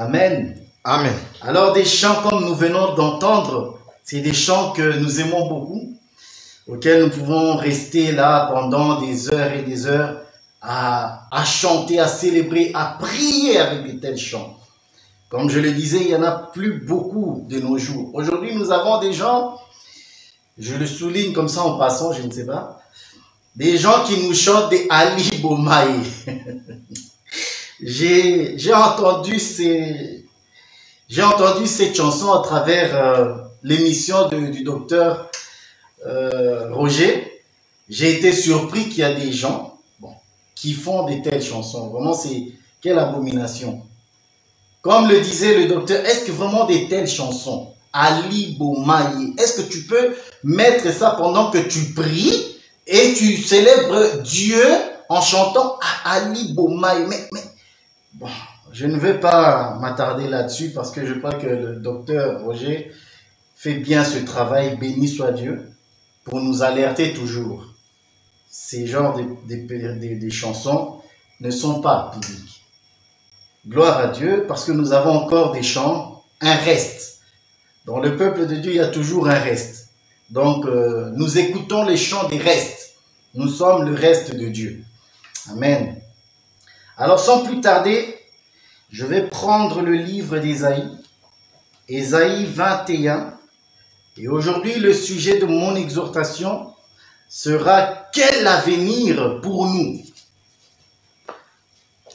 Amen. Amen. Alors des chants comme nous venons d'entendre, c'est des chants que nous aimons beaucoup, auxquels nous pouvons rester là pendant des heures et des heures à chanter, à célébrer, à prier avec de tels chants. Comme je le disais, il n'y en a plus beaucoup de nos jours. Aujourd'hui, nous avons des gens, je le souligne comme ça en passant, je ne sais pas, des gens qui nous chantent des Ali Bomaye. J'ai entendu cette chanson à travers l'émission du docteur Roger. J'ai été surpris qu'il y a des gens qui font de telles chansons. Vraiment, c'est quelle abomination. Comme le disait le docteur, est-ce que vraiment de telles chansons, Ali Bomaye, est-ce que tu peux mettre ça pendant que tu pries et tu célèbres Dieu en chantant Ali Bomaye? Mais bon, je ne vais pas m'attarder là-dessus parce que je crois que le docteur Roger fait bien ce travail, béni soit Dieu, pour nous alerter toujours. Ces genres de chansons ne sont pas bibliques. Gloire à Dieu, parce que nous avons encore des chants, un reste. Dans le peuple de Dieu, il y a toujours un reste. Donc, nous écoutons les chants des restes. Nous sommes le reste de Dieu. Amen. Alors, sans plus tarder, je vais prendre le livre d'Ésaïe, Ésaïe 21. Et aujourd'hui, le sujet de mon exhortation sera « Quel avenir pour nous ?»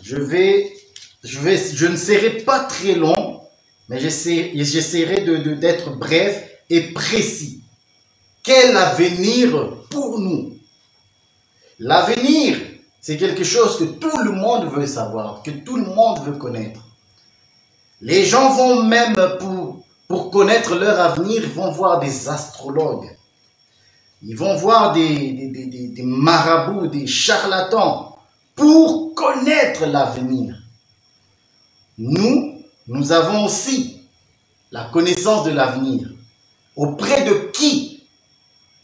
Je ne serai pas très long, mais j'essaierai d'être bref et précis. Quel avenir pour nous? L'avenir, c'est quelque chose que tout le monde veut savoir, que tout le monde veut connaître. Les gens vont même, pour connaître leur avenir, ils vont voir des astrologues. Ils vont voir des marabouts, des charlatans, pour connaître l'avenir. Nous avons aussi la connaissance de l'avenir. Auprès de qui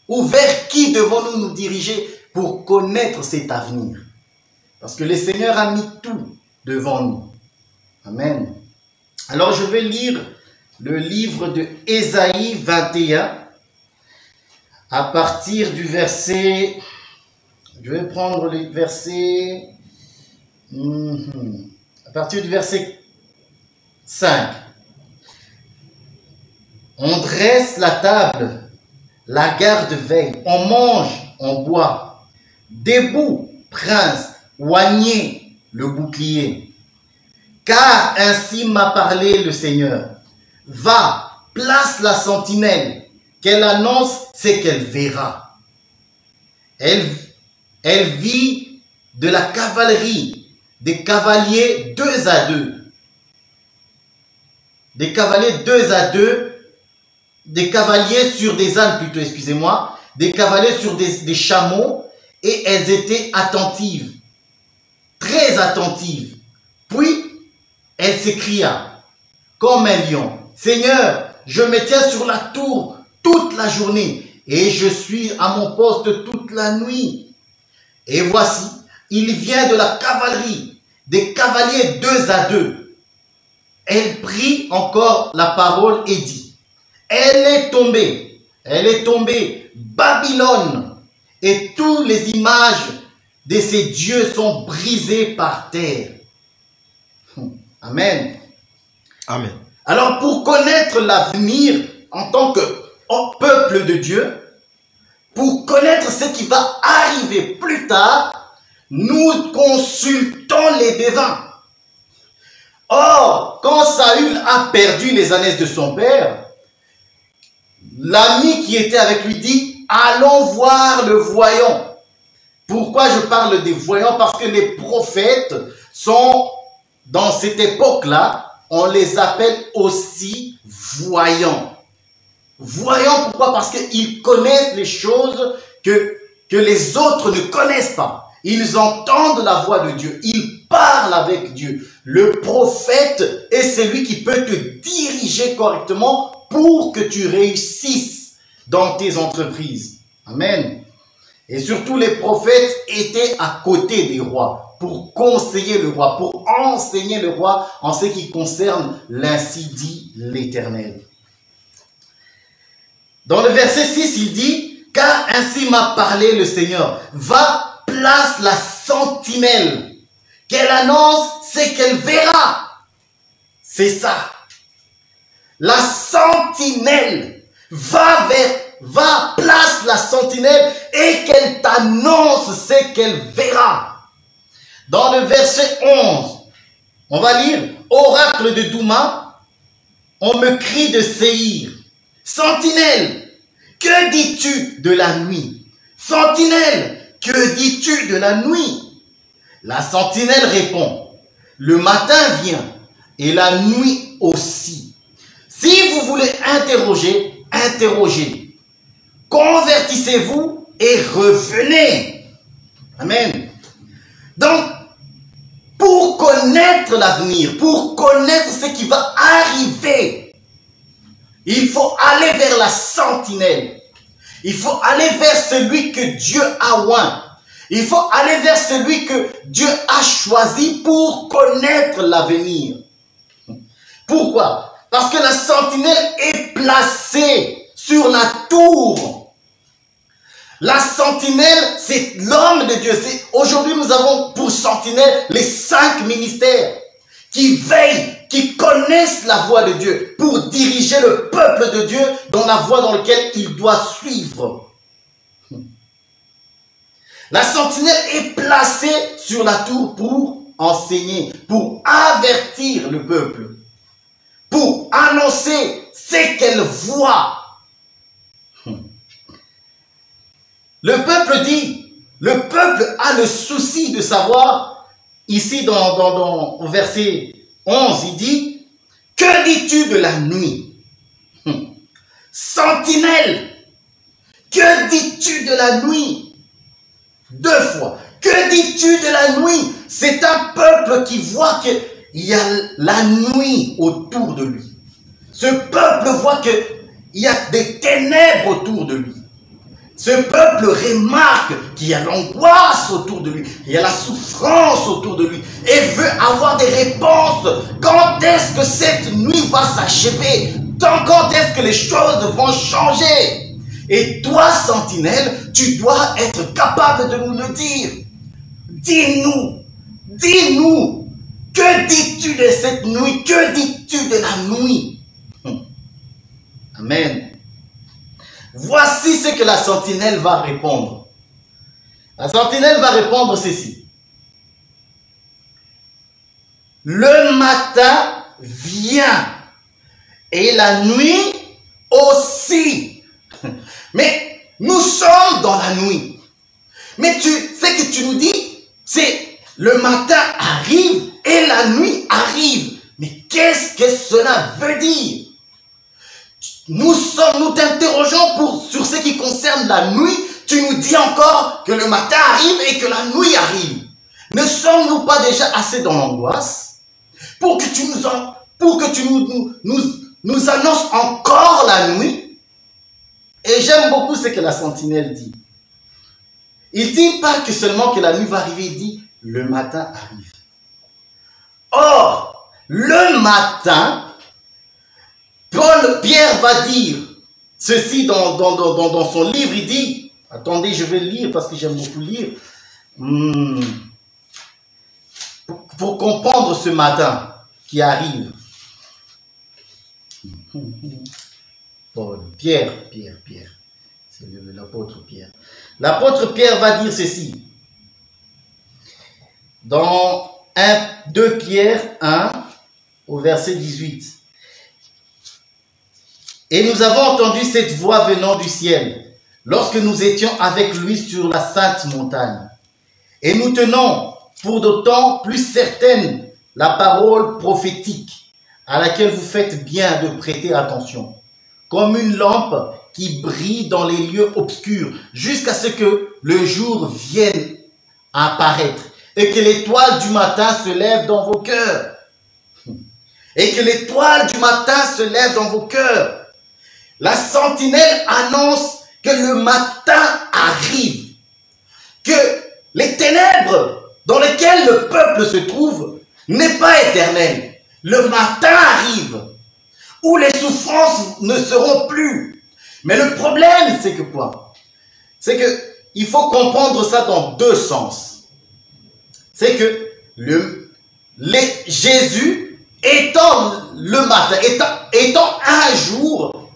ou vers qui devons-nous nous diriger pour connaître cet avenir? Parce que le Seigneur a mis tout devant nous. Amen. Alors je vais lire le livre de Ésaïe 21 à partir du verset... Je vais prendre les versets... à partir du verset 5. On dresse la table, la garde veille, on mange, on boit. Debout, prince, oignez le bouclier. Car ainsi m'a parlé le Seigneur. Va, place la sentinelle, qu'elle annonce ce qu'elle verra. Elle vit de la cavalerie, des cavaliers 2 à 2. Des cavaliers 2 à 2, des cavaliers sur des ânes plutôt, excusez-moi, des cavaliers sur des chameaux, et elles étaient attentives, très attentives. Puis, elle s'écria, comme un lion, « Seigneur, je me tiens sur la tour toute la journée, et je suis à mon poste toute la nuit. Et voici, il vient de la cavalerie, des cavaliers 2 à 2. Elle prit encore la parole et dit, elle est tombée, Babylone, et toutes les images de ces dieux sont brisées par terre. Amen. Amen. Alors pour connaître l'avenir en tant que peuple de Dieu, pour connaître ce qui va arriver plus tard, nous consultons les devins. Or, quand Saül a perdu les ânesses de son père, l'ami qui était avec lui dit, allons voir le voyant. Pourquoi je parle des voyants? Parce que les prophètes sont, dans cette époque-là, on les appelle aussi voyants. Voyants, pourquoi? Parce qu'ils connaissent les choses que les autres ne connaissent pas. Ils entendent la voix de Dieu. Ils parlent avec Dieu. Le prophète est celui qui peut te diriger correctement pour que tu réussisses dans tes entreprises. Amen. Et surtout, les prophètes étaient à côté des rois pour conseiller le roi, pour enseigner le roi en ce qui concerne l'ainsi dit l'Éternel. Dans le verset 6, il dit, « Car ainsi m'a parlé le Seigneur, va, place la sentinelle, qu'elle annonce ce qu'elle verra. » C'est ça. La sentinelle, va, place la sentinelle et qu'elle t'annonce ce qu'elle verra. Dans le verset 11, on va lire, « Oracle de Douma, on me crie de Séhir. Sentinelle, que dis-tu de la nuit? Sentinelle, que dis-tu de la nuit? » La sentinelle répond, « Le matin vient et la nuit aussi. Si vous voulez interroger, interrogez. Convertissez-vous et revenez. » Amen. Donc, pour connaître l'avenir, pour connaître ce qui va arriver, il faut aller vers la sentinelle. Il faut aller vers celui que Dieu a oint. Il faut aller vers celui que Dieu a choisi pour connaître l'avenir. Pourquoi? Parce que la sentinelle est placée sur la tour. La sentinelle, c'est l'homme de Dieu. Aujourd'hui, nous avons pour sentinelle les 5 ministères qui veillent, qui connaissent la voie de Dieu pour diriger le peuple de Dieu dans la voie dans laquelle il doit suivre. La sentinelle est placée sur la tour pour enseigner, pour avertir le peuple, pour annoncer ce qu'elle voit. Le peuple dit, le peuple a le souci de savoir, ici au verset 11, il dit, « Que dis-tu de la nuit? Sentinelle, que dis-tu de la nuit? » 2 fois, « Que dis-tu de la nuit? » C'est un peuple qui voit qu'il y a la nuit autour de lui. Ce peuple voit qu'il y a des ténèbres autour de lui. Ce peuple remarque qu'il y a l'angoisse autour de lui, il y a la souffrance autour de lui et veut avoir des réponses. Quand est-ce que cette nuit va s'achever? Quand est-ce que les choses vont changer? Et toi, sentinelle, tu dois être capable de nous le dire. Dis-nous, que dis-tu de cette nuit? Que dis-tu de la nuit? Amen. Voici ce que la sentinelle va répondre. La sentinelle va répondre ceci. Le matin vient et la nuit aussi. Mais nous sommes dans la nuit. Mais ce que tu nous dis, c'est le matin arrive et la nuit arrive. Mais qu'est-ce que cela veut dire? Nous t'interrogeons sur ce qui concerne la nuit. Tu nous dis encore que le matin arrive et que la nuit arrive. Ne sommes-nous pas déjà assez dans l'angoisse pour que tu nous annonces encore la nuit? Et j'aime beaucoup ce que la sentinelle dit. Il dit pas que seulement que la nuit va arriver, il dit le matin arrive. Or, le matin, Pierre va dire ceci dans son livre, il dit, attendez, je vais le lire parce que j'aime beaucoup lire, pour comprendre ce matin qui arrive. Pierre, c'est l'apôtre Pierre. L'apôtre Pierre va dire ceci, dans 2 Pierre 1, au verset 18. Et nous avons entendu cette voix venant du ciel, lorsque nous étions avec lui sur la sainte montagne. Et nous tenons pour d'autant plus certaine la parole prophétique, à laquelle vous faites bien de prêter attention, comme une lampe qui brille dans les lieux obscurs, jusqu'à ce que le jour vienne apparaître, et que l'étoile du matin se lève dans vos cœurs. Et que l'étoile du matin se lève dans vos cœurs. La sentinelle annonce que le matin arrive. que les ténèbres dans lesquelles le peuple se trouve n'est pas éternel. Le matin arrive où les souffrances ne seront plus. Mais le problème, c'est que quoi? C'est que il faut comprendre ça dans deux sens. C'est que Jésus, étant le matin, étant un jour,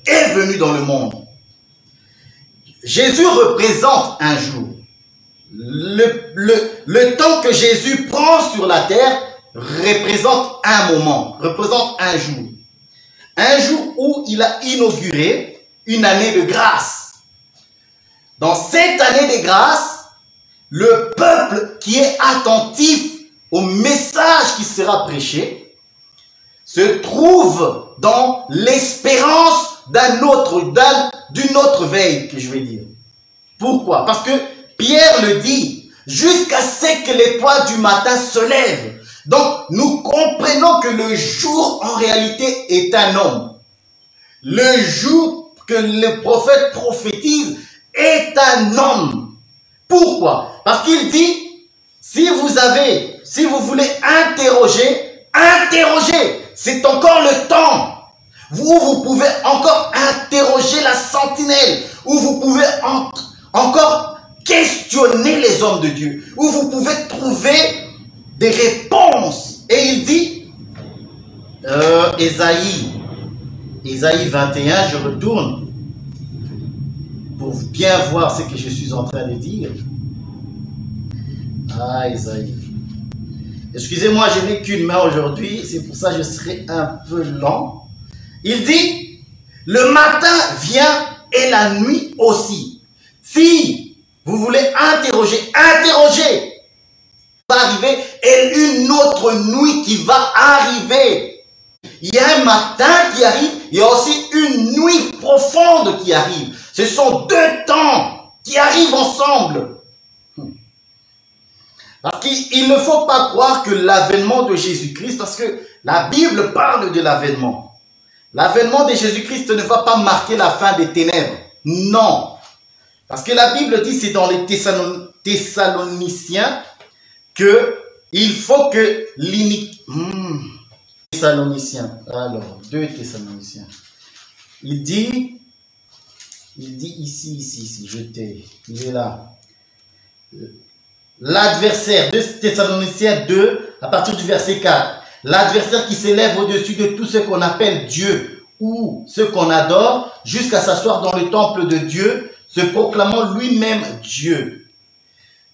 est venu dans le monde. Jésus représente un jour. Le temps que Jésus prend sur la terre représente un moment, représente un jour. Un jour où il a inauguré une année de grâce. Dans cette année de grâce, le peuple qui est attentif au message qui sera prêché se trouve dans l'espérance d'une autre veille, que je vais dire. Pourquoi? Parce que Pierre le dit, jusqu'à ce que l'étoile du matin se lève. Donc, nous comprenons que le jour, en réalité, est un homme. Le jour que le prophète prophétise est un homme. Pourquoi? Parce qu'il dit, si vous voulez interroger, interrogez. C'est encore le temps. Vous pouvez encore interroger la sentinelle, où vous pouvez encore questionner les hommes de Dieu, où vous pouvez trouver des réponses. Et il dit, Ésaïe 21, je retourne pour bien voir ce que je suis en train de dire. Ah, Ésaïe. Excusez-moi, je n'ai qu'une main aujourd'hui, c'est pour ça que je serai un peu lent. Il dit, le matin vient et la nuit aussi. Si vous voulez interroger, interrogez. Va arriver et une autre nuit qui va arriver. Il y a un matin qui arrive, il y a aussi une nuit profonde qui arrive. Ce sont deux temps qui arrivent ensemble. Parce qu'il ne faut pas croire que l'avènement de Jésus-Christ, parce que la Bible parle de l'avènement. L'avènement de Jésus-Christ ne va pas marquer la fin des ténèbres. Non. Parce que la Bible dit, c'est dans les Thessaloniciens, que il faut que Thessaloniciens, alors, 2 Thessaloniciens. Il dit ici, il est là. L'adversaire, 2 Thessaloniciens 2, à partir du verset 4. L'adversaire qui s'élève au-dessus de tout ce qu'on appelle Dieu ou ce qu'on adore, jusqu'à s'asseoir dans le temple de Dieu, se proclamant lui-même Dieu.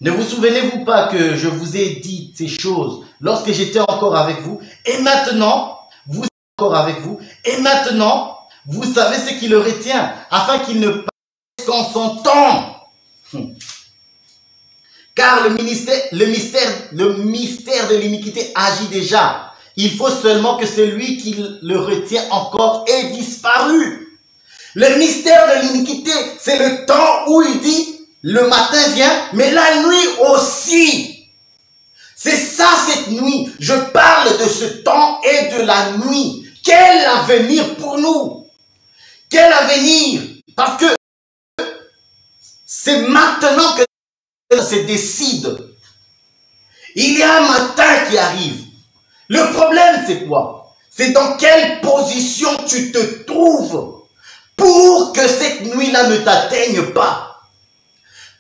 Ne vous souvenez-vous pas que je vous ai dit ces choses lorsque j'étais encore avec vous, et maintenant, vous êtes encore avec vous, et maintenant, vous savez ce qui le retient, afin qu'il ne passe qu'en son temps. Car le mystère de l'iniquité agit déjà. Il faut seulement que celui qui le retient encore ait disparu. Le mystère de l'iniquité, c'est le temps où il dit, le matin vient, mais la nuit aussi. C'est ça cette nuit. Je parle de ce temps et de la nuit. Quel avenir pour nous? Quel avenir? Parce que c'est maintenant que se décide. Il y a un matin qui arrive. Le problème, c'est quoi? C'est dans quelle position tu te trouves pour que cette nuit-là ne t'atteigne pas.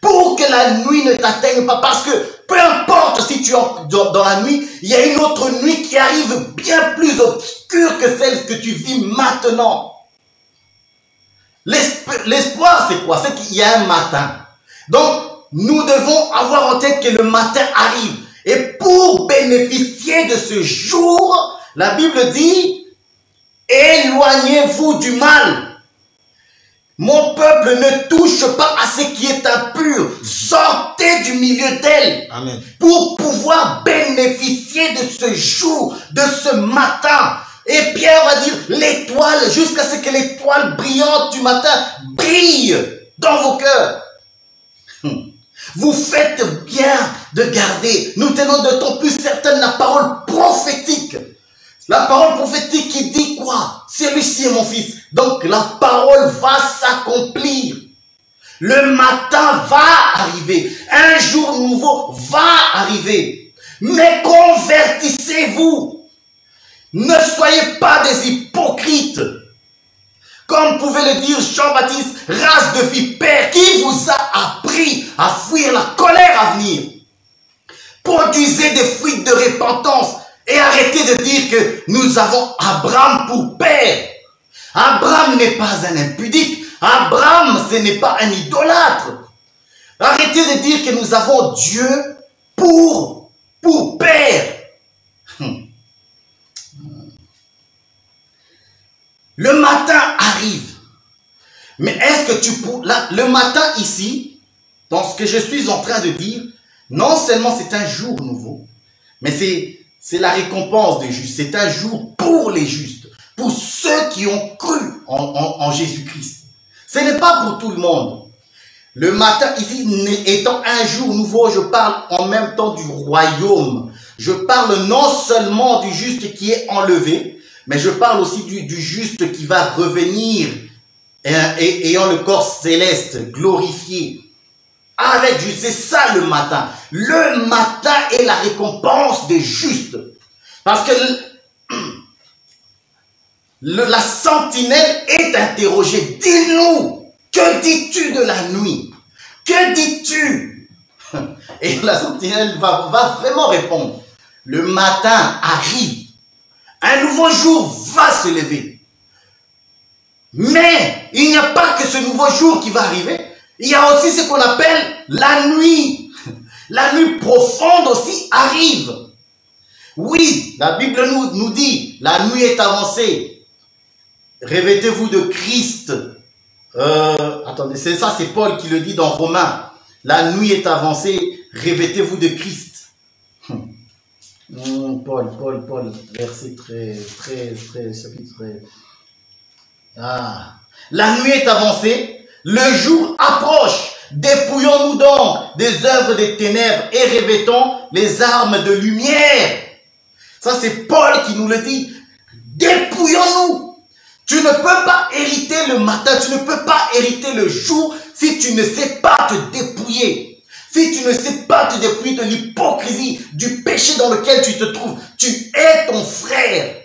Pour que la nuit ne t'atteigne pas. Parce que peu importe si tu es dans la nuit, il y a une autre nuit qui arrive bien plus obscure que celle que tu vis maintenant. L'espoir, c'est quoi? C'est qu'il y a un matin. Donc, nous devons avoir en tête que le matin arrive. Et pour bénéficier de ce jour, la Bible dit, éloignez-vous du mal. Mon peuple ne touche pas à ce qui est impur. Sortez du milieu d'elle. Amen. Pour pouvoir bénéficier de ce jour, de ce matin. Et Pierre va dire, l'étoile, jusqu'à ce que l'étoile brillante du matin brille dans vos cœurs. Vous faites bien de garder. Nous tenons d'autant plus certaine la parole prophétique. La parole prophétique qui dit quoi? Celui-ci est mon fils. Donc la parole va s'accomplir. Le matin va arriver. Un jour nouveau va arriver. Mais convertissez-vous. Ne soyez pas des hypocrites. Comme pouvait le dire Jean-Baptiste, race de vipères, qui vous a appris à fuir la colère à venir? Produisez des fruits de repentance et arrêtez de dire que nous avons Abraham pour père. Abraham n'est pas un impudique. Abraham, ce n'est pas un idolâtre. Arrêtez de dire que nous avons Dieu pour père. Le matin arrive. Mais est-ce que le matin ici, dans ce que je suis en train de dire, non seulement c'est un jour nouveau, mais c'est la récompense des justes. C'est un jour pour les justes, pour ceux qui ont cru en Jésus-Christ. Ce n'est pas pour tout le monde. Le matin ici étant un jour nouveau, je parle en même temps du royaume. Je parle non seulement du juste qui est enlevé, mais je parle aussi du juste qui va revenir ayant le corps céleste, glorifié. Avec juste, c'est ça le matin. Le matin est la récompense des justes. Parce que la sentinelle est interrogée. Dis-nous, que dis-tu de la nuit? Que dis-tu? Et la sentinelle va vraiment répondre. Le matin arrive. Un nouveau jour va se lever. Mais il n'y a pas que ce nouveau jour qui va arriver. Il y a aussi ce qu'on appelle la nuit. La nuit profonde aussi arrive. Oui, la Bible nous dit, la nuit est avancée. Revêtez-vous de Christ. Attendez, c'est ça, c'est Paul qui le dit dans Romains. La nuit est avancée, revêtez-vous de Christ. Paul, verset très, chapitre. La nuit est avancée, le jour approche. Dépouillons-nous donc des œuvres des ténèbres et revêtons les armes de lumière. Ça, c'est Paul qui nous le dit. Dépouillons-nous. Tu ne peux pas hériter le matin, tu ne peux pas hériter le jour si tu ne sais pas te dépouiller. Si tu ne sais pas te dépouiller de l'hypocrisie, du péché dans lequel tu te trouves. Tu es ton frère.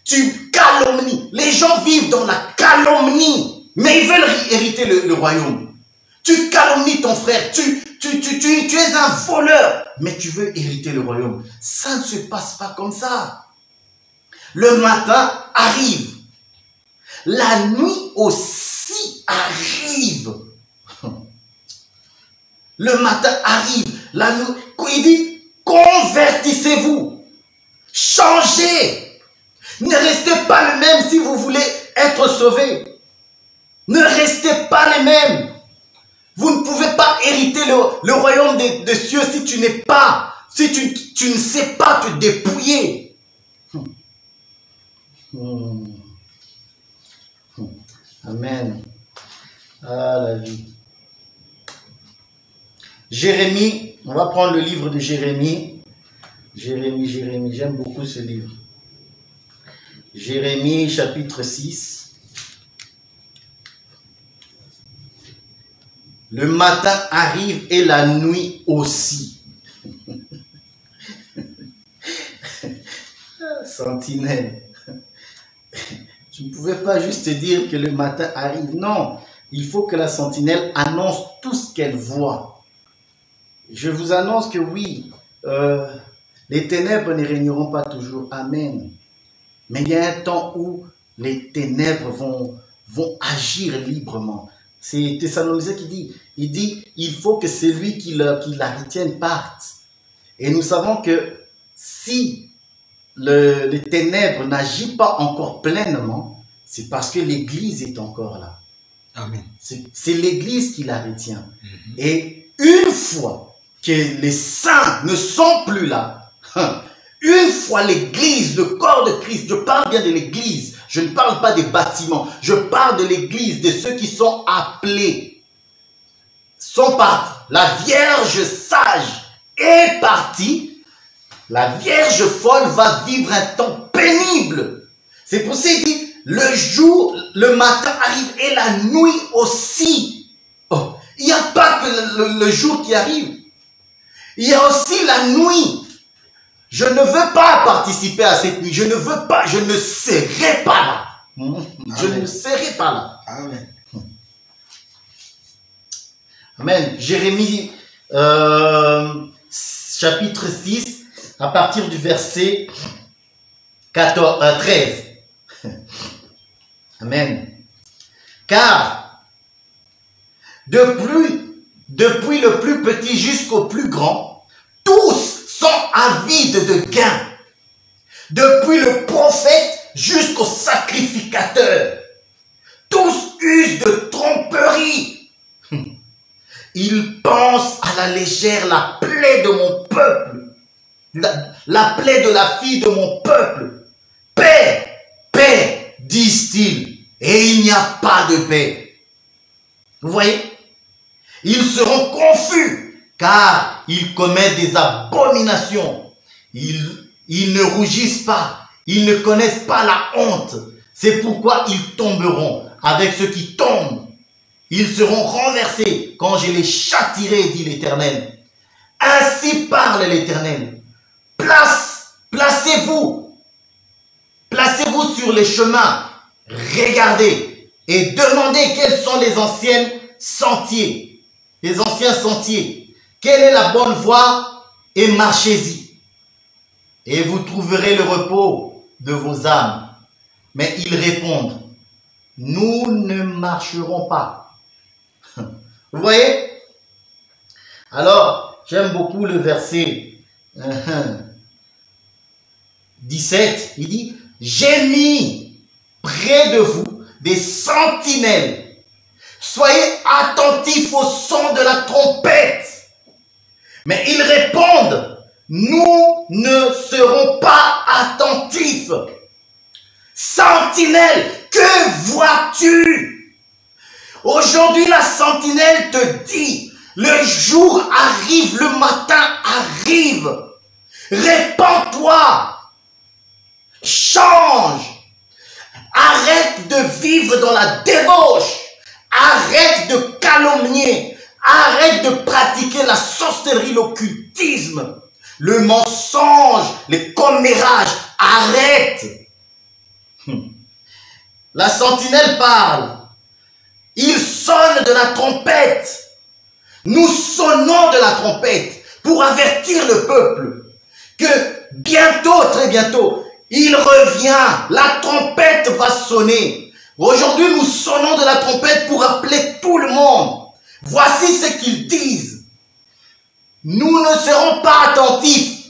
Tu calomnies. Les gens vivent dans la calomnie, mais ils veulent hériter le royaume. Tu calomnies ton frère, tu es un voleur, mais tu veux hériter le royaume. Ça ne se passe pas comme ça. Le matin arrive. La nuit aussi arrive. Le matin arrive. La nuit, il dit, convertissez-vous. Changez. Ne restez pas le même si vous voulez être sauvé. Ne restez pas les mêmes. Vous ne pouvez pas hériter le royaume des cieux si tu n'es pas, si tu ne sais pas te dépouiller. Amen. Ah, la vie. Jérémie, on va prendre le livre de Jérémie. Jérémie, j'aime beaucoup ce livre. Jérémie, chapitre 6. Le matin arrive et la nuit aussi. Sentinelle. Tu ne pouvais pas juste dire que le matin arrive. Non, il faut que la sentinelle annonce tout ce qu'elle voit. Je vous annonce que oui, les ténèbres ne régneront pas toujours. Amen. Mais il y a un temps où les ténèbres vont agir librement. C'est Thessaloniciens qui dit, il faut que celui qui la retienne parte. Et nous savons que si les ténèbres n'agissent pas encore pleinement, c'est parce que l'Église est encore là. Amen. C'est l'Église qui la retient. Et une fois que les saints ne sont plus là, une fois l'Église, le corps de Christ, je parle bien de l'Église, je ne parle pas des bâtiments, je parle de l'Église, de ceux qui sont appelés, sont partis. La Vierge sage est partie, la Vierge folle va vivre un temps pénible. C'est pour ça qu'il dit, le jour, le matin arrive et la nuit aussi. Oh, Il n'y a pas que le jour qui arrive. Il y a aussi la nuit. Je ne veux pas participer à cette nuit. Je ne veux pas, je ne serai pas là. Je ne serai pas là. Amen. Amen. Jérémie chapitre 6, à partir du verset 13. Amen. Car depuis le plus petit jusqu'au plus grand, tous sont avides de gain. Depuis le prophète jusqu'au sacrificateur, tous usent de tromperie. Ils pensent à la légère la plaie de mon peuple, la plaie de la fille de mon peuple. Paix, paix, disent-ils, et il n'y a pas de paix. Vous voyez? Ils seront confus, car ils commettent des abominations. Ils ne rougissent pas, ils ne connaissent pas la honte. C'est pourquoi ils tomberont avec ceux qui tombent. Ils seront renversés quand je les châtierai, dit l'Éternel. Ainsi parle l'Éternel. Placez-vous sur les chemins, regardez et demandez quels sont les anciens sentiers. Quelle est la bonne voie et marchez-y. Et vous trouverez le repos de vos âmes. Mais ils répondent, nous ne marcherons pas. Vous voyez? Alors, j'aime beaucoup le verset 17. Il dit, j'ai mis près de vous des sentinelles. Soyez attentifs au son de la trompette. Mais ils répondent, nous ne serons pas attentifs. Sentinelle, que vois-tu? Aujourd'hui, la sentinelle te dit, le jour arrive, le matin arrive. Répands-toi. Change. Arrête de vivre dans la débauche. Arrête de calomnier. Arrête de pratiquer la sorcellerie, l'occultisme, le mensonge, les commérages. Arrête. La sentinelle parle. Il sonne de la trompette. Nous sonnons de la trompette pour avertir le peuple que bientôt, très bientôt, il revient. La trompette va sonner. Aujourd'hui, nous sonnons de la trompette pour appeler tout le monde. Voici ce qu'ils disent. Nous ne serons pas attentifs.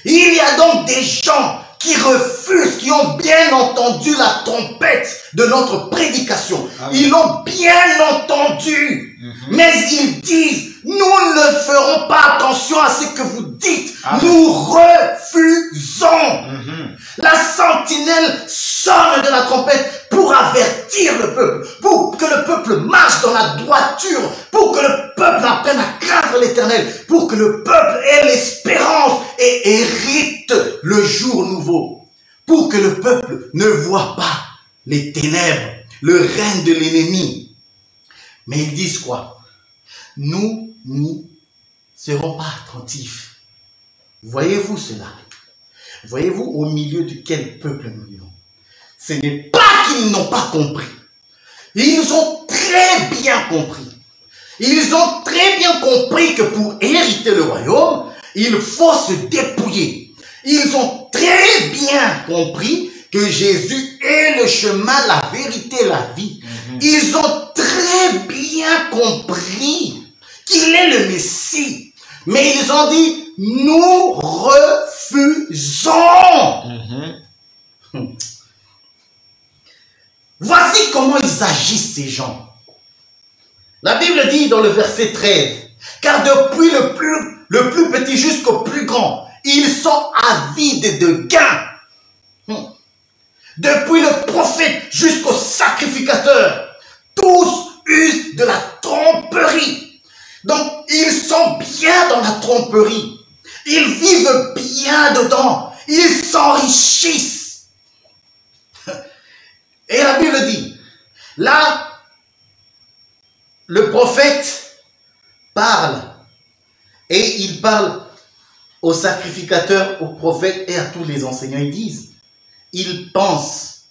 Il y a donc des gens qui refusent, qui ont bien entendu la trompette de notre prédication. Amen. Ils l'ont bien entendu. Mais ils disent, nous ne ferons pas attention à ce que vous dites. Amen. Nous refusons. La sentinelle sonne de la trompette pour avertir le peuple, pour que le peuple marche dans la droiture, pour que le peuple apprenne à craindre l'Éternel, pour que le peuple ait l'espérance et hérite le jour nouveau, pour que le peuple ne voit pas les ténèbres, le règne de l'ennemi. Mais ils disent quoi? Nous n'y serons pas attentifs. Voyez-vous cela? Voyez-vous au milieu de quel peuple nous vivons? Ce n'est pas qu'ils n'ont pas compris. Ils ont très bien compris. Ils ont très bien compris que pour hériter le royaume, il faut se dépouiller. Ils ont très bien compris que Jésus est le chemin, la vérité, la vie. Ils ont très bien compris qu'il est le Messie. Mais ils ont dit, nous refusons. Voici comment ils agissent, ces gens. La Bible dit dans le verset 13, car depuis le plus petit jusqu'au plus grand, ils sont avides de gain. Depuis le prophète jusqu'au sacrificateur, tous usent de la tromperie. Donc, ils sont bien dans la tromperie. Ils vivent bien dedans. Ils s'enrichissent. Et la Bible dit, là, le prophète parle et il parle aux sacrificateurs, aux prophètes et à tous les enseignants. Ils disent, ils pensent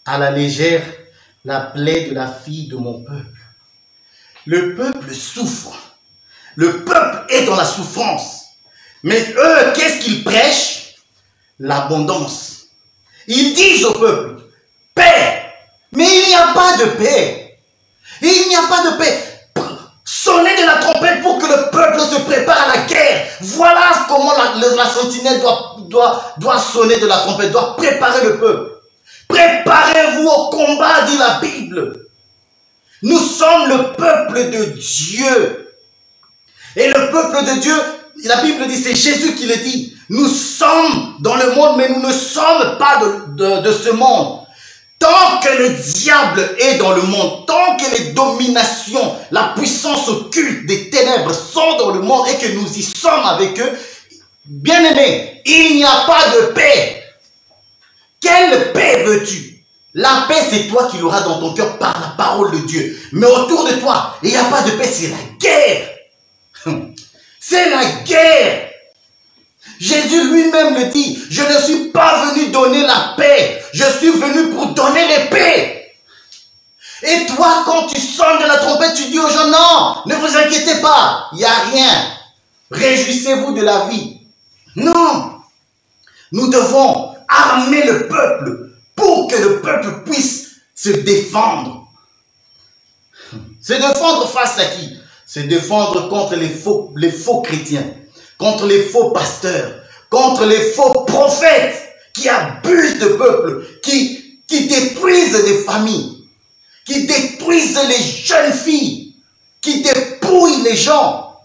à la légère la plaie de la fille de mon peuple. Le peuple souffre. Le peuple est dans la souffrance. Mais eux, qu'est-ce qu'ils prêchent? L'abondance. Ils disent au peuple, paix. Mais il n'y a pas de paix. Il n'y a pas de paix. Sonnez de la trompette pour que le peuple se prépare à la guerre. Voilà comment la sentinelle doit sonner de la trompette, doit préparer le peuple. Préparez-vous au combat, dit la Bible. Nous sommes le peuple de Dieu. Et le peuple de Dieu, la Bible dit, c'est Jésus qui le dit. Nous sommes dans le monde, mais nous ne sommes pas de ce monde. Tant que le diable est dans le monde, tant que les dominations, la puissance occulte des ténèbres sont dans le monde et que nous y sommes avec eux, bien aimé, il n'y a pas de paix. Quelle paix veux-tu? La paix, c'est toi qui l'auras dans ton cœur par la parole de Dieu. Mais autour de toi, il n'y a pas de paix, c'est la guerre. C'est la guerre. Jésus lui-même le dit, je ne suis pas venu donner la paix, je suis venu pour donner l'épée. Et toi, quand tu sonnes de la trompette, tu dis aux gens, non, ne vous inquiétez pas, il n'y a rien. Réjouissez-vous de la vie. Non, nous devons armer le peuple pour que le peuple puisse se défendre. Se défendre face à qui? Se défendre contre les faux chrétiens, contre les faux pasteurs, contre les faux prophètes qui abusent de peuple, qui détruisent des familles, qui détruisent les jeunes filles, qui dépouillent les gens.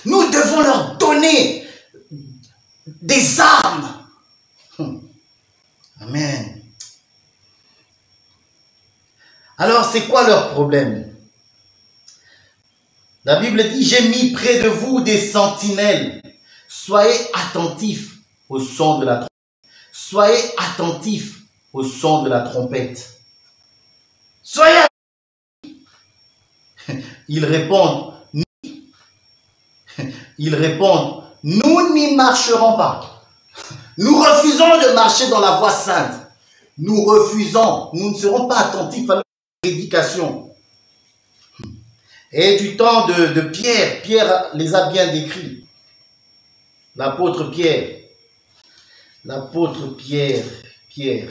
Nous devons leur donner des armes. Amen. Alors, c'est quoi leur problème? La Bible dit, j'ai mis près de vous des sentinelles. Soyez attentifs au son de la trompette. Soyez attentifs au son de la trompette. Soyez attentifs. Ils répondent, nous n'y marcherons pas. Nous refusons de marcher dans la voie sainte. Nous refusons, nous ne serons pas attentifs à la prédication. Et du temps de Pierre, Pierre les a bien décrits. L'apôtre Pierre, Pierre,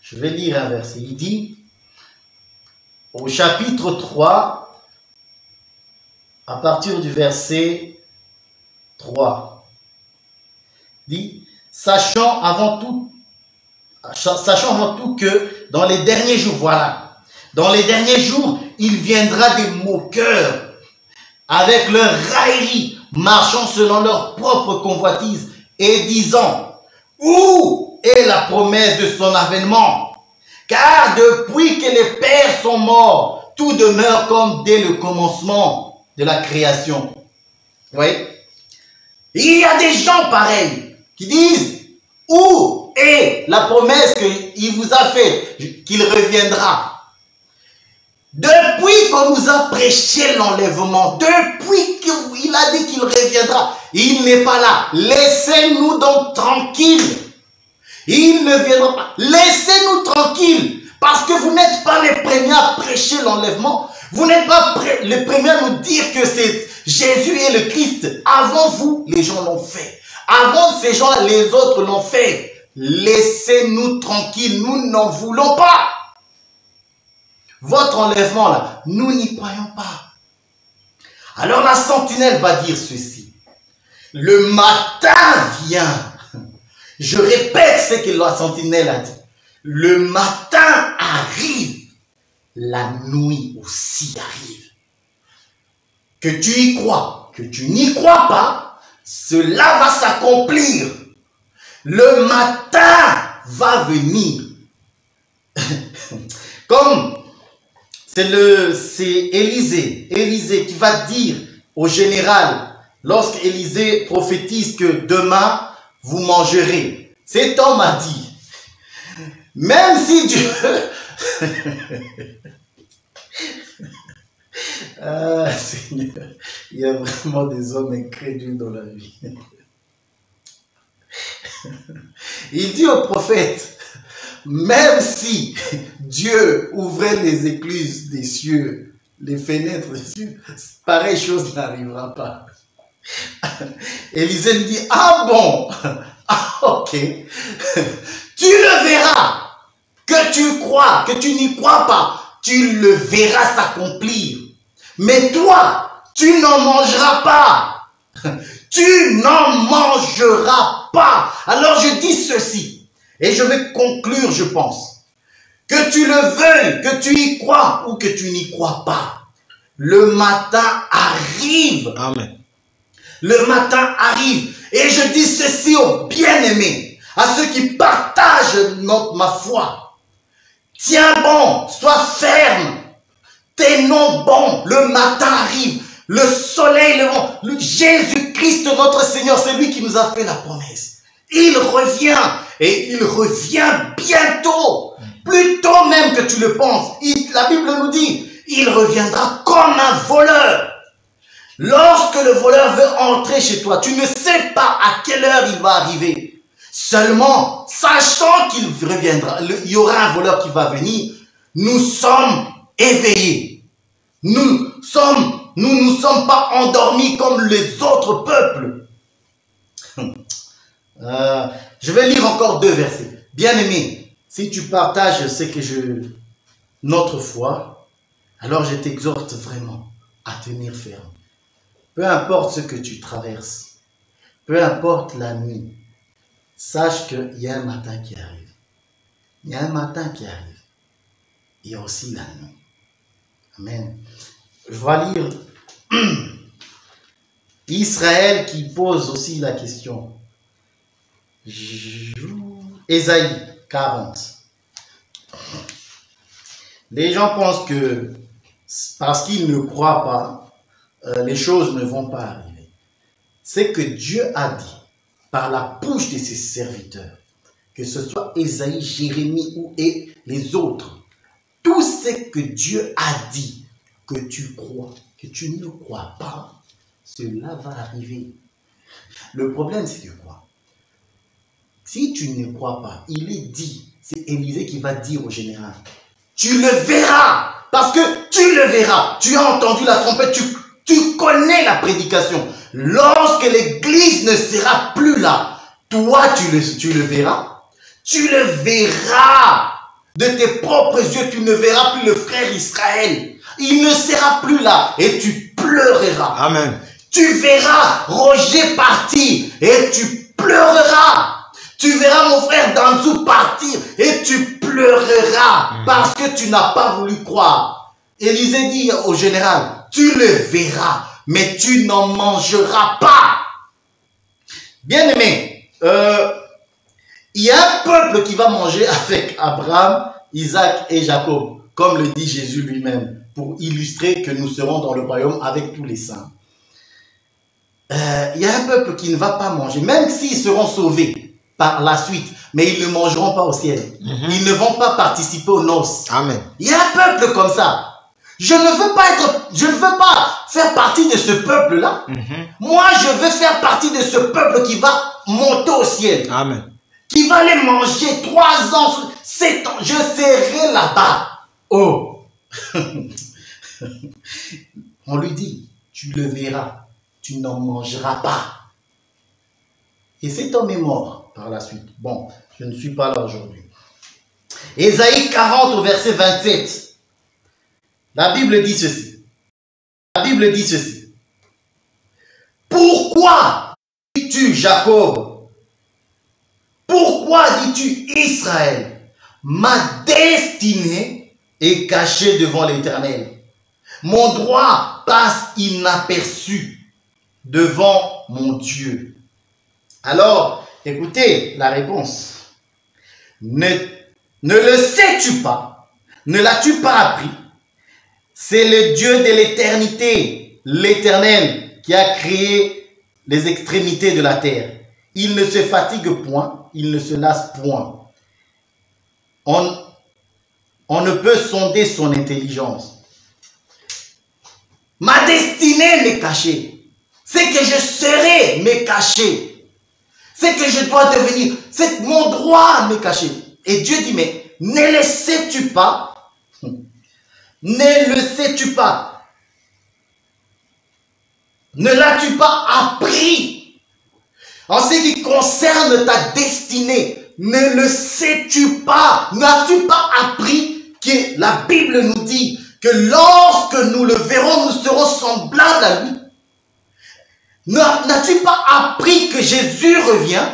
je vais lire un verset. Il dit, au chapitre 3, à partir du verset 3, dit, sachant avant tout que dans les derniers jours, voilà, dans les derniers jours, il viendra des moqueurs avec leur raillerie, marchant selon leur propre convoitise et disant, où est la promesse de son avènement? Car depuis que les pères sont morts, tout demeure comme dès le commencement de la création. Vous voyez? Il y a des gens pareils qui disent, où est la promesse qu'il vous a faite, qu'il reviendra? Depuis qu'on nous a prêché l'enlèvement, depuis qu'il a dit qu'il reviendra, il n'est pas là. Laissez-nous donc tranquilles. Il ne viendra pas. Laissez-nous tranquilles. Parce que vous n'êtes pas les premiers à prêcher l'enlèvement. Vous n'êtes pas les premiers à nous dire que c'est Jésus et le Christ. Avant vous, les gens l'ont fait. Avant ces gens-là, les autres l'ont fait. Laissez-nous tranquilles. Nous n'en voulons pas. Votre enlèvement là, nous n'y croyons pas. Alors la sentinelle va dire ceci. Le matin vient. Je répète ce que la sentinelle a dit. Le matin arrive. La nuit aussi arrive. Que tu y crois, que tu n'y crois pas, cela va s'accomplir. Le matin va venir. Comme c'est Élisée qui va dire au général, lorsque Élisée prophétise que demain vous mangerez. Cet homme a dit, même si Dieu Ah, Seigneur, il y a vraiment des hommes incrédules dans la vie. Il dit au prophète, même si Dieu ouvrait les écluses des cieux, les fenêtres des cieux, pareille chose n'arrivera pas. Élisée lui dit, ah bon, ah ok, tu le verras, que tu crois, que tu n'y crois pas, tu le verras s'accomplir. Mais toi, tu n'en mangeras pas. Tu n'en mangeras pas. Alors je dis ceci, et je vais conclure, je pense. Que tu le veuilles, que tu y crois ou que tu n'y crois pas, le matin arrive. Amen. Le matin arrive. Et je dis ceci aux bien-aimés, à ceux qui partagent ma foi. Tiens bon, sois ferme. Tenons bon, le matin arrive. Le soleil levant, Jésus-Christ notre Seigneur, c'est lui qui nous a fait la promesse. Il revient et il revient bientôt. Plus tôt même que tu le penses. La Bible nous dit, il reviendra comme un voleur. Lorsque le voleur veut entrer chez toi, tu ne sais pas à quelle heure il va arriver. Seulement, sachant qu'il reviendra, il y aura un voleur qui va venir, nous sommes éveillés. Nous ne sommes pas endormis comme les autres peuples. Je vais lire encore 2 versets. Bien-aimé, si tu partages notre foi, alors je t'exhorte vraiment à tenir ferme. Peu importe ce que tu traverses, peu importe la nuit, sache qu'il y a un matin qui arrive. Il y a un matin qui arrive. Il y a aussi la nuit. Amen. Je vais lire Israël qui pose aussi la question. Ésaïe 40. Les gens pensent que parce qu'ils ne croient pas, les choses ne vont pas arriver. C'est que Dieu a dit par la bouche de ses serviteurs, que ce soit Ésaïe, Jérémie ou les autres, tout ce que Dieu a dit, que tu crois, que tu ne crois pas, cela va arriver. Le problème, c'est que quoi? Si tu ne crois pas, il est dit, c'est Élisée qui va dire au général, tu le verras, parce que tu le verras. Tu as entendu la trompette, tu connais la prédication. Lorsque l'église ne sera plus là, toi tu le verras. Tu le verras de tes propres yeux. Tu ne verras plus le frère Israël. Il ne sera plus là et tu pleureras. Amen. Tu verras Roger partir et tu pleureras. Tu verras mon frère Danzou partir et tu pleureras parce que tu n'as pas voulu croire. Élisée dit au général, tu le verras, mais tu n'en mangeras pas. Bien-aimé, il y a un peuple qui va manger avec Abraham, Isaac et Jacob, comme le dit Jésus lui-même, pour illustrer que nous serons dans le royaume avec tous les saints. Il y a un peuple qui ne va pas manger, même s'ils seront sauvés par la suite, mais ils ne mangeront pas au ciel. Ils ne vont pas participer aux noces. Amen. Il y a un peuple comme ça. Je ne veux pas faire partie de ce peuple-là. Moi, je veux faire partie de ce peuple qui va monter au ciel. Amen. Qui va les manger 3 ans, 7 ans. Je serai là-bas. Oh. On lui dit, tu le verras. Tu n'en mangeras pas. Et cet homme est mort par la suite. Bon, je ne suis pas là aujourd'hui. Ésaïe 40 au verset 27. La Bible dit ceci. La Bible dit ceci. Pourquoi dis-tu Jacob? Pourquoi dis-tu Israël? Ma destinée est cachée devant l'Éternel. Mon droit passe inaperçu devant mon Dieu. Alors, écoutez la réponse. Ne le sais-tu pas? Ne l'as-tu pas appris? C'est le Dieu de l'éternité, l'Éternel, qui a créé les extrémités de la terre. Il ne se fatigue point, il ne se lasse point. On ne peut sonder son intelligence. Ma destinée m'est cachée. C'est que je serai m'est caché. C'est que je dois devenir. C'est que mon droit m'est caché. Et Dieu dit, mais ne le sais-tu pas? Ne le sais-tu pas? Ne l'as-tu pas appris? En ce qui concerne ta destinée, ne le sais-tu pas? N'as-tu pas appris que la Bible nous dit que lorsque nous le verrons, nous serons semblables à lui? N'as-tu pas appris que Jésus revient?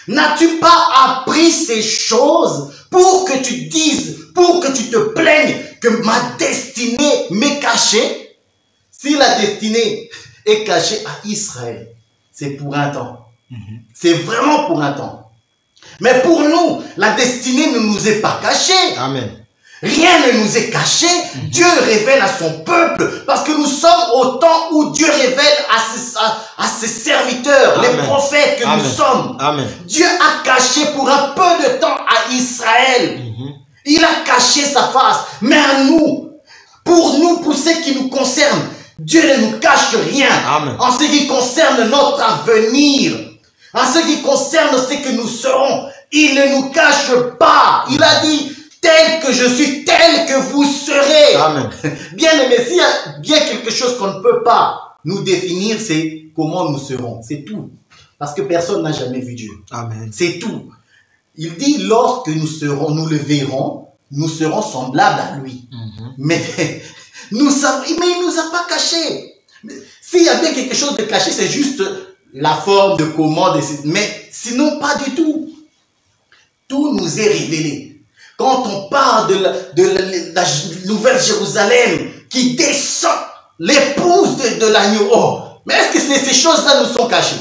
N'as-tu pas appris ces choses pour que tu dises, pour que tu te plaignes que ma destinée m'est cachée? Si la destinée est cachée à Israël, c'est pour un temps. C'est vraiment pour un temps. Mais pour nous, la destinée ne nous est pas cachée. Amen. Rien ne nous est caché. Dieu révèle à son peuple parce que nous sommes au temps où Dieu révèle à ses serviteurs, Amen. les prophètes que Amen. nous sommes. Amen. Dieu a caché pour un peu de temps à Israël. Il a caché sa face. Mais à nous, pour ce qui nous concerne, Dieu ne nous cache rien. Amen. En ce qui concerne notre avenir, en ce qui concerne ce que nous serons, il ne nous cache pas. Il a dit, tel que je suis, tel que vous serez. Amen. Bien aimé, s'il y a bien quelque chose qu'on ne peut pas nous définir, c'est comment nous serons. C'est tout. Parce que personne n'a jamais vu Dieu. Amen. C'est tout. Il dit, lorsque nous le verrons, nous serons semblables à lui. Mais nous savons, mais il ne nous a pas caché. S'il y a bien quelque chose de caché, c'est juste la forme de comment, mais sinon pas du tout. Tout nous est révélé. Quand on parle de la Nouvelle Jérusalem qui descend, l'épouse de l'agneau, oh, mais est-ce que ces choses-là nous sont cachées?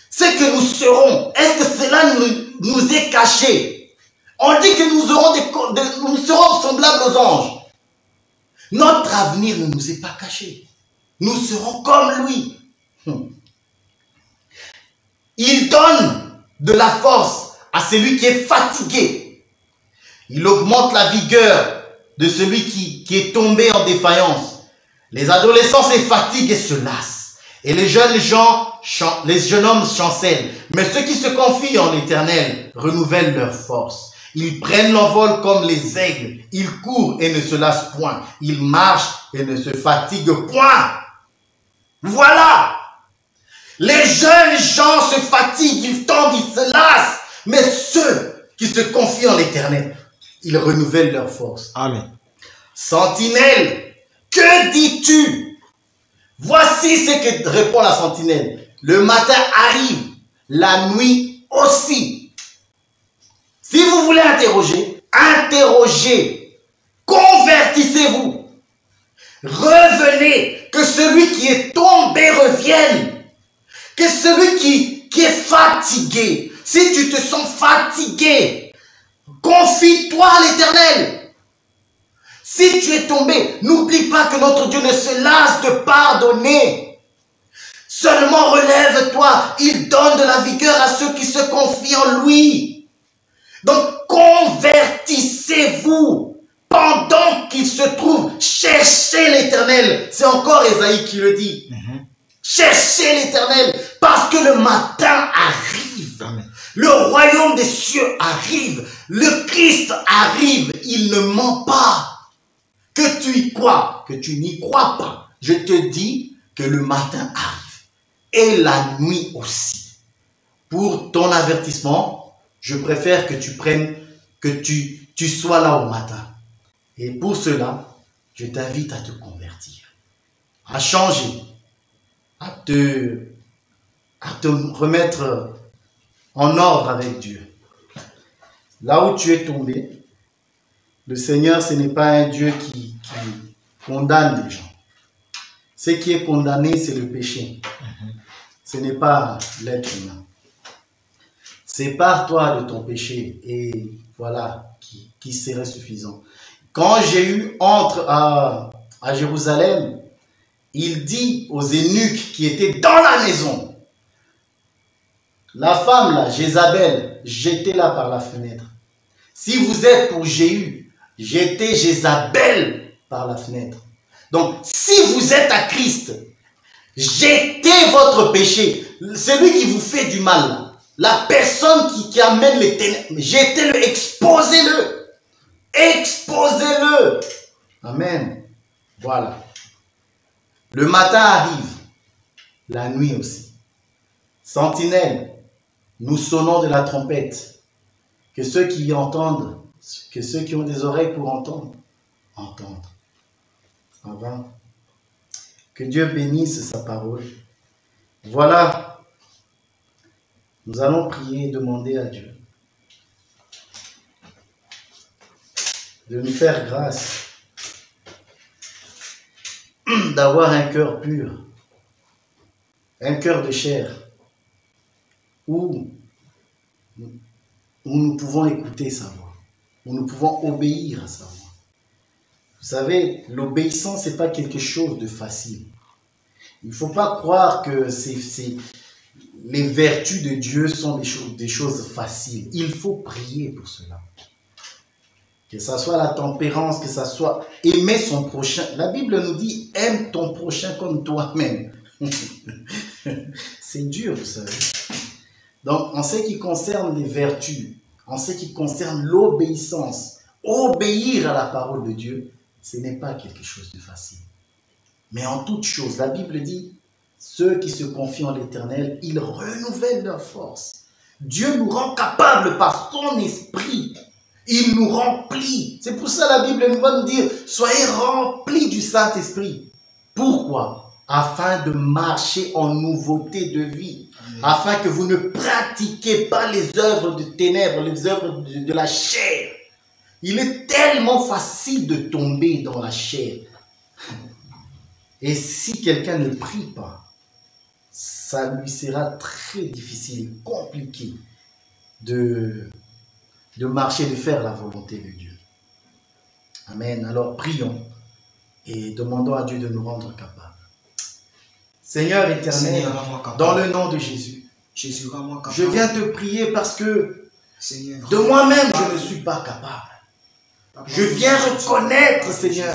Ce que nous serons, est-ce que cela nous est caché? On dit que nous serons semblables aux anges. Notre avenir ne nous est pas caché. Nous serons comme lui. Il donne de la force à celui qui est fatigué. Il augmente la vigueur de celui qui est tombé en défaillance. Les adolescents se fatiguent et se lassent. Et les jeunes hommes chancellent. Mais ceux qui se confient en l'Éternel renouvellent leur force. Ils prennent l'envol comme les aigles. Ils courent et ne se lassent point. Ils marchent et ne se fatiguent point. Voilà. Les jeunes gens se fatiguent, ils tombent, ils se lassent. Mais ceux qui se confient en l'Éternel, ils renouvellent leur force. Amen. Sentinelle, que dis-tu? Voici ce que répond la sentinelle. Le matin arrive, la nuit aussi. Si vous voulez interroger, interrogez. Convertissez-vous. Revenez. Que celui qui est tombé revienne. Que celui qui est fatigué. Si tu te sens fatigué, confie-toi à l'Éternel. Si tu es tombé, n'oublie pas que notre Dieu ne se lasse de pardonner. Seulement relève-toi. Il donne de la vigueur à ceux qui se confient en lui. Donc convertissez-vous pendant qu'il se trouve. Cherchez l'Éternel. C'est encore Ésaïe qui le dit. Cherchez l'Éternel parce que le matin arrive. Amen. Le royaume des cieux arrive. Le Christ arrive. Il ne ment pas. Que tu y crois, que tu n'y crois pas. Je te dis que le matin arrive. Et la nuit aussi. Pour ton avertissement, je préfère que tu prennes, que tu sois là au matin. Et pour cela, je t'invite à te convertir. À changer. À te remettre en ordre avec Dieu. Là où tu es tombé, le Seigneur, ce n'est pas un Dieu qui condamne les gens. Ce qui est condamné, c'est le péché. Ce n'est pas l'être humain. Sépare-toi de ton péché et voilà qui serait suffisant. Quand j'ai eu entre à Jérusalem, il dit aux eunuques qui étaient dans la maison, la femme là, Jézabel, jetez-la par la fenêtre. Si vous êtes pour Jéhu, jetez Jézabel par la fenêtre. Donc, si vous êtes à Christ, jetez votre péché. Celui qui vous fait du mal, la personne qui amène les ténèbres, jetez-le, exposez-le. Exposez-le. Amen. Voilà. Le matin arrive, la nuit aussi. Sentinelle, nous sonnons de la trompette. Que ceux qui entendent, que ceux qui ont des oreilles pour entendre, entendent. Ça va? Que Dieu bénisse sa parole. Voilà. Nous allons prier et demander à Dieu de nous faire grâce d'avoir un cœur pur, un cœur de chair, où nous pouvons écouter sa voix, où nous pouvons obéir à sa voix. Vous savez, l'obéissance, ce n'est pas quelque chose de facile. Il ne faut pas croire que les vertus de Dieu sont des choses faciles. Il faut prier pour cela. Que ça soit la tempérance, que ça soit aimer son prochain. La Bible nous dit, aime ton prochain comme toi-même. C'est dur, vous savez. Donc, en ce qui concerne les vertus, en ce qui concerne l'obéissance, obéir à la parole de Dieu, ce n'est pas quelque chose de facile. Mais en toute chose, la Bible dit, ceux qui se confient en l'Éternel, ils renouvellent leur force. Dieu nous rend capables par son esprit. Il nous remplit. C'est pour ça la Bible nous va nous dire, soyez remplis du Saint-Esprit. Pourquoi? Afin de marcher en nouveauté de vie. Afin que vous ne pratiquiez pas les œuvres de ténèbres, les œuvres de la chair. Il est tellement facile de tomber dans la chair. Et si quelqu'un ne prie pas, ça lui sera très difficile, compliqué de marcher, de faire la volonté de Dieu. Amen. Alors prions et demandons à Dieu de nous rendre capables. Seigneur éternel, dans le nom de Jésus, je viens te prier parce que de moi-même je ne suis pas capable. Je viens reconnaître, Seigneur,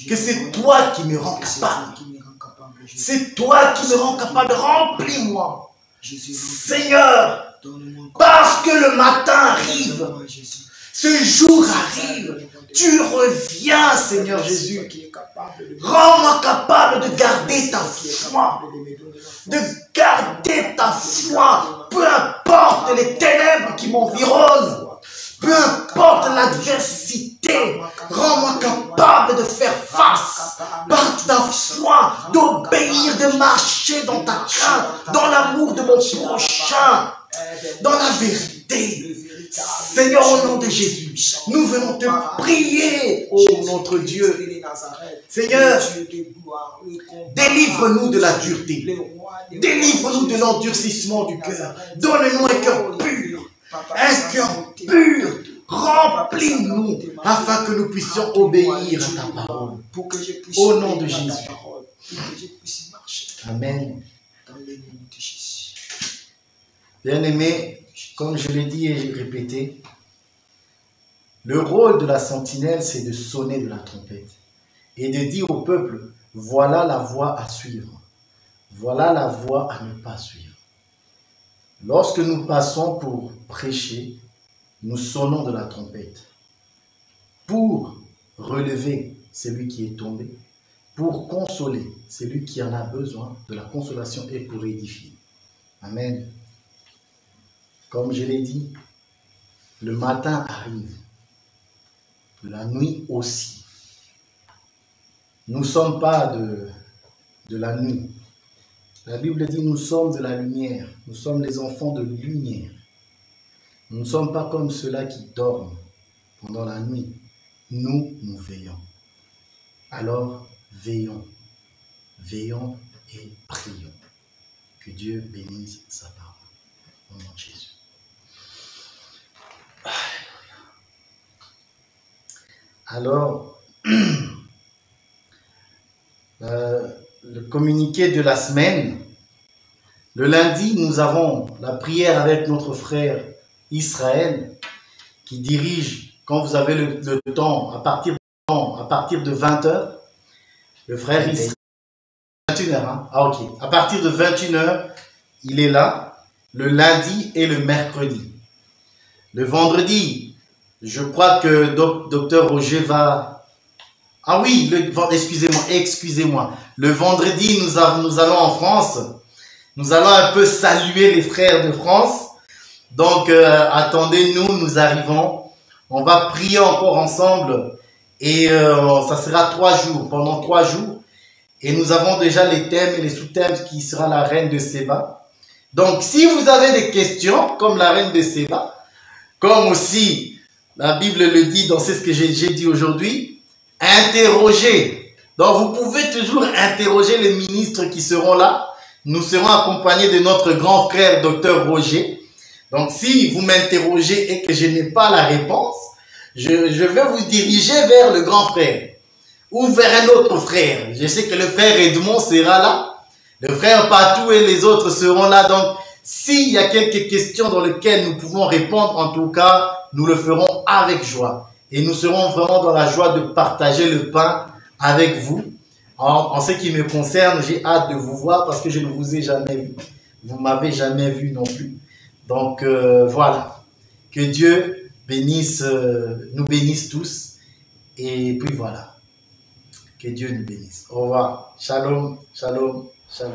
que c'est toi qui me rends capable. C'est toi qui me rends capable. Remplis-moi. Seigneur, parce que le matin arrive, ce jour arrive, tu reviens, Seigneur Jésus. Rends-moi capable de garder ta foi. De garder ta foi. Peu importe les ténèbres qui m'environnent. Peu importe l'adversité, rends-moi capable de faire face par ta foi, d'obéir, de marcher dans ta crainte, dans l'amour de mon prochain, dans la vérité. Seigneur, au nom de Jésus, nous venons te prier, ô notre Dieu. Seigneur, délivre-nous de la dureté, délivre-nous de l'endurcissement du cœur, donne-nous un cœur pur. Un cœur pur, remplis-nous afin que nous puissions obéir à ta parole. Au nom de Jésus. Amen. Bien-aimés, comme je l'ai dit et répété, le rôle de la sentinelle, c'est de sonner de la trompette et de dire au peuple, voilà la voie à suivre. Voilà la voie à ne pas suivre. Lorsque nous passons pour prêcher, nous sonnons de la trompette pour relever celui qui est tombé, pour consoler celui qui en a besoin de la consolation et pour édifier. Amen. Comme je l'ai dit, le matin arrive, la nuit aussi. Nous ne sommes pas de la nuit. La Bible dit, nous sommes de la lumière, nous sommes les enfants de lumière. Nous ne sommes pas comme ceux-là qui dorment pendant la nuit. Nous, nous veillons. Alors, veillons. Veillons et prions. Que Dieu bénisse sa parole. Au nom de Jésus. Alors, le communiqué de la semaine. Le lundi, nous avons la prière avec notre frère Israël qui dirige, quand vous avez le temps, à partir de 20 h, Le frère, il sera 21h. Hein? Ah, ok. À partir de 21h, il est là, le lundi et le mercredi. Le vendredi, je crois que Docteur Roger va... Ah oui, excusez-moi. Le vendredi, nous allons en France. Nous allons un peu saluer les frères de France. Donc, attendez-nous, nous arrivons. On va prier encore ensemble. Et ça sera 3 jours, pendant 3 jours. Et nous avons déjà les thèmes et les sous-thèmes qui sera la reine de Séba. Donc, si vous avez des questions, comme la reine de Séba, comme aussi la Bible le dit, c'est ce que j'ai dit aujourd'hui, interrogez. Donc, vous pouvez toujours interroger les ministres qui seront là. Nous serons accompagnés de notre grand frère, Docteur Roger. Donc, si vous m'interrogez et que je n'ai pas la réponse, je vais vous diriger vers le grand frère ou vers un autre frère. Je sais que le frère Edmond sera là. Le frère Patou et les autres seront là. Donc, s'il y a quelques questions dans lesquelles nous pouvons répondre, en tout cas, nous le ferons avec joie. Et nous serons vraiment dans la joie de partager le pain avec vous. En ce qui me concerne, j'ai hâte de vous voir parce que je ne vous ai jamais vu. Vous ne m'avez jamais vu non plus. Donc, voilà. Que Dieu bénisse, nous bénisse tous. Et puis voilà. Que Dieu nous bénisse. Au revoir. Shalom, shalom, shalom.